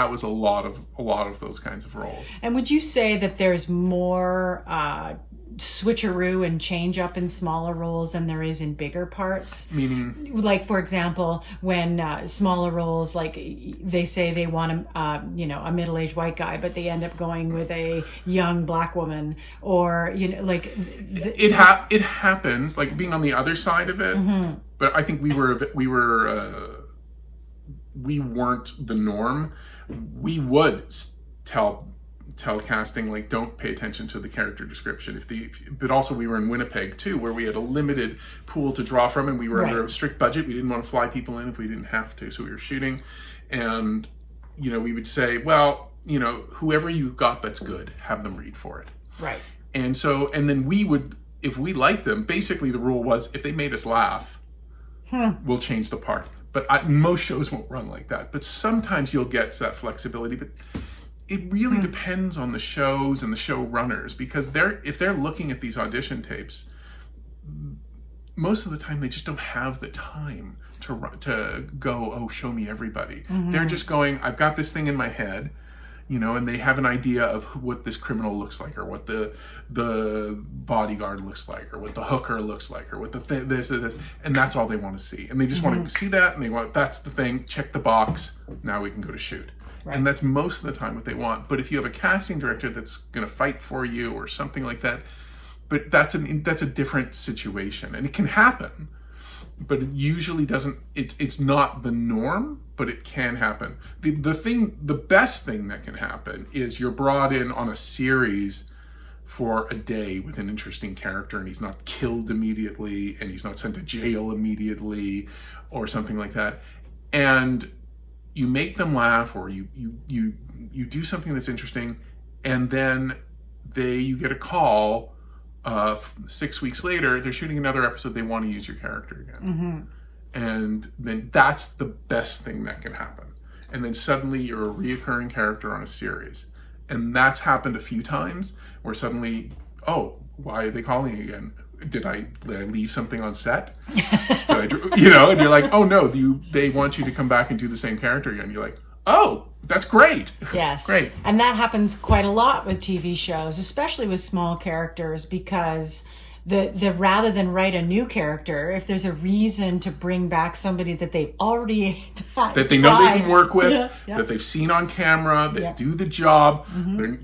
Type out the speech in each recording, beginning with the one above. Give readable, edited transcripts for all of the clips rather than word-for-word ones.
that was a lot of those kinds of roles. And would you say that there's more switcheroo and change up in smaller roles than there is in bigger parts? Meaning, like, for example, when smaller roles, like they say they want a middle-aged white guy, but they end up going with a young black woman, or like it happens, like being on the other side of it. Mm-hmm. But I think we weren't the norm. We would tell casting, like, don't pay attention to the character description. But also we were in Winnipeg too, where we had a limited pool to draw from, and we were under a strict budget. We didn't want to fly people in if we didn't have to, so we were shooting. And we would say, well, whoever you got that's good, have them read for it. Right. And then we would, if we liked them, basically the rule was, if they made us laugh, we'll change the part. But most shows won't run like that. But sometimes you'll get that flexibility. But it really depends on the shows and the showrunners, because if they're looking at these audition tapes, most of the time they just don't have the time to go, oh, show me everybody. Mm-hmm. They're just going, I've got this thing in my head, and they have an idea of what this criminal looks like, or what the bodyguard looks like, or what the hooker looks like, or what this, and that's all they want to see. And they just want to see that, and that's the thing, check the box, now we can go to shoot. Right. And that's most of the time what they want. But if you have a casting director that's going to fight for you or something like that, but that's a different situation, and it can happen. But it usually doesn't. It's not the norm, but it can happen. The best thing that can happen is you're brought in on a series for a day with an interesting character, and he's not killed immediately, and he's not sent to jail immediately, or something like that, and you make them laugh, or you do something that's interesting, and then you get a call 6 weeks later, they're shooting another episode, they want to use your character again. Mm-hmm. And then that's the best thing that can happen. And then suddenly you're a reoccurring character on a series. And that's happened a few times, where suddenly, oh, why are they calling again? Did I leave something on set? And you're like, oh no, they want you to come back and do the same character again. You're like, oh, that's great. Yes. Great. And that happens quite a lot with TV shows, especially with small characters, because the rather than write a new character, if there's a reason to bring back somebody that they've already that they know they can work with, that they've seen on camera, that do the job,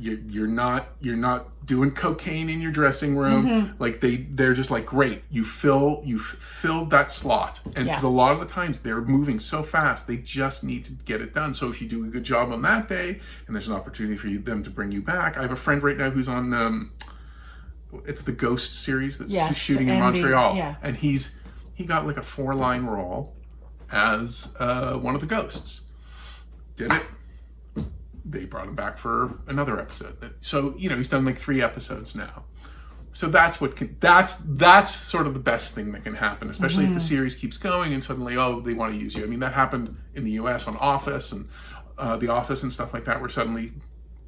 you're not doing cocaine in your dressing room. Like they're just like, great, you've filled that slot. And because a lot of the times they're moving so fast, they just need to get it done. So if you do a good job on that day, and there's an opportunity for them to bring you back. I have a friend right now who's on it's the Ghost series that's shooting in Montreal, and he got like a 4-line role as one of the ghosts. Did it. They brought him back for another episode. So he's done like 3 episodes now. So that's sort of the best thing that can happen, especially if the series keeps going and suddenly, they want to use you. I mean, that happened in the US on Office and The Office and stuff like that, where suddenly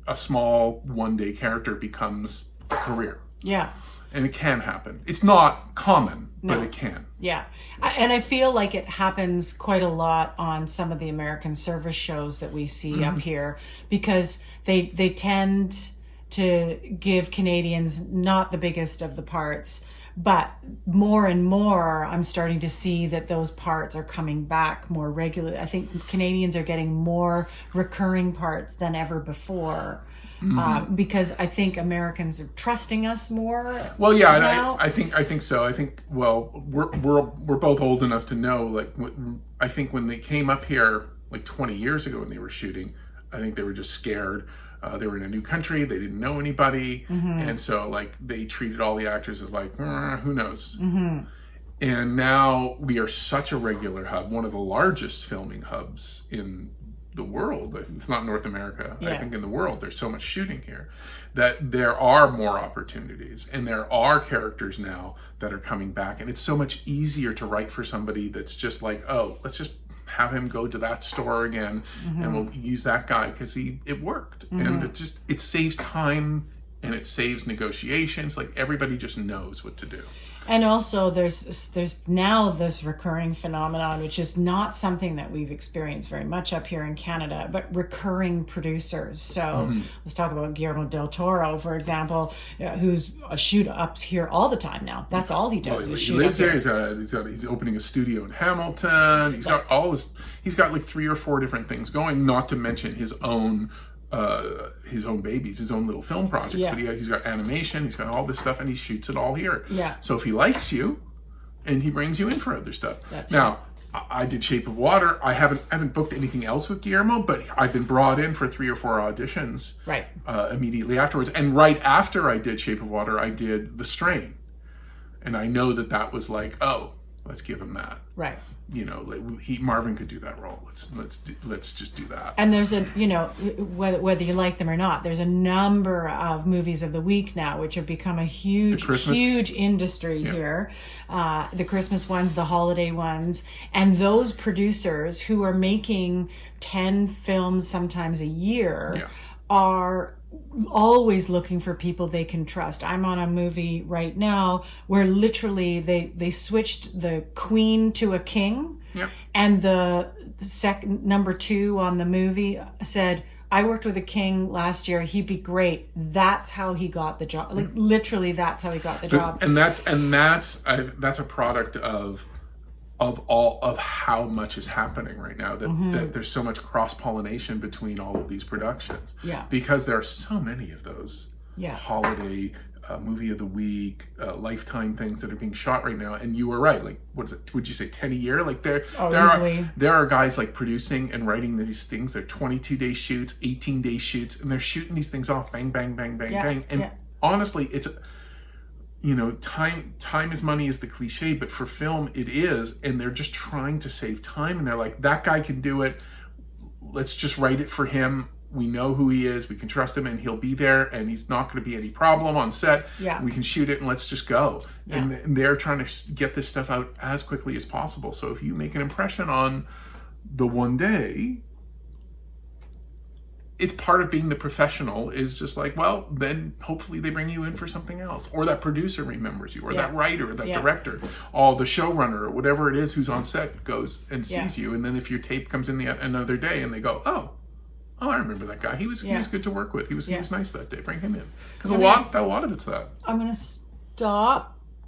a small one-day character becomes a career. Yeah. And it can happen. It's not common, but it can. Yeah. And I feel like it happens quite a lot on some of the American service shows that we see up here, because they tend to give Canadians not the biggest of the parts, but more and more I'm starting to see that those parts are coming back more regularly. I think Canadians are getting more recurring parts than ever before. Because I think Americans are trusting us more. Well, yeah, now. I think so. I think we're both old enough to know. Like, I think when they came up here like 20 years ago when they were shooting, I think they were just scared. They were in a new country. They didn't know anybody, and so like they treated all the actors as like, who knows. And now we are such a regular hub, one of the largest filming hubs in the world, if not North America. I think in the world there's so much shooting here that there are more opportunities, and there are characters now that are coming back, and it's so much easier to write for somebody that's just like, oh, let's just have him go to that store again and we'll use that guy because it worked. And it saves time and it saves negotiations. Like, everybody just knows what to do. And also there's now this recurring phenomenon, which is not something that we've experienced very much up here in Canada, but recurring producers. So let's talk about Guillermo del Toro, for example, who's a shoot up here all the time now. That's all he does. He lives there. He's opening a studio in Hamilton. He's got he's got like 3 or 4 different things going, not to mention his own babies, his own little film projects. Yeah. But he's got animation, he's got all this stuff, and he shoots it all here. Yeah. So if he likes you, and he brings you in for other stuff. That's now, I did Shape of Water. I haven't booked anything else with Guillermo, but I've been brought in for 3 or 4 auditions. Right. Immediately afterwards, and right after I did Shape of Water, I did The Strain, and I know that was like, oh, let's give him that. Right. You know, Marvin could do that role. Let's just do that. And there's whether you like them or not, there's a number of movies of the week now which have become a huge industry here. The Christmas ones, the holiday ones, and those producers who are making 10 films sometimes a year are always looking for people they can trust. I'm on a movie right now where literally they switched the queen to a king. Yep. And the number 2 on the movie said, I worked with a king last year. He'd be great. That's how he got the job. Like, literally, that's how he got the job. And that's a product of how much is happening right now, that there's so much cross-pollination between all of these productions. Yeah. Because there are so many of those holiday, movie of the week, Lifetime things that are being shot right now. And you were right. Like, what is it? Would you say 10 a year? Like, there are guys like producing and writing these things. They're 22-day shoots, 18-day shoots, and they're shooting these things off, bang, bang, bang, bang, bang. And honestly, it's, time is money is the cliche, but for film it is, and they're just trying to save time, and they're like, that guy can do it. Let's just write it for him. We know who he is. We can trust him, and he'll be there, and he's not going to be any problem on set. Yeah. We can shoot it, and let's just go. Yeah. And they're trying to get this stuff out as quickly as possible. So if you make an impression on the one day, it's part of being the professional, is just like, well, then hopefully they bring you in for something else, or that producer remembers you, or that writer, or that director, or the showrunner, or whatever it is who's on set goes and sees you. And then if your tape comes in another day and they go, oh, I remember that guy. He was good to work with. He was nice that day. Bring him in. Because a lot of it's that. I'm going to stop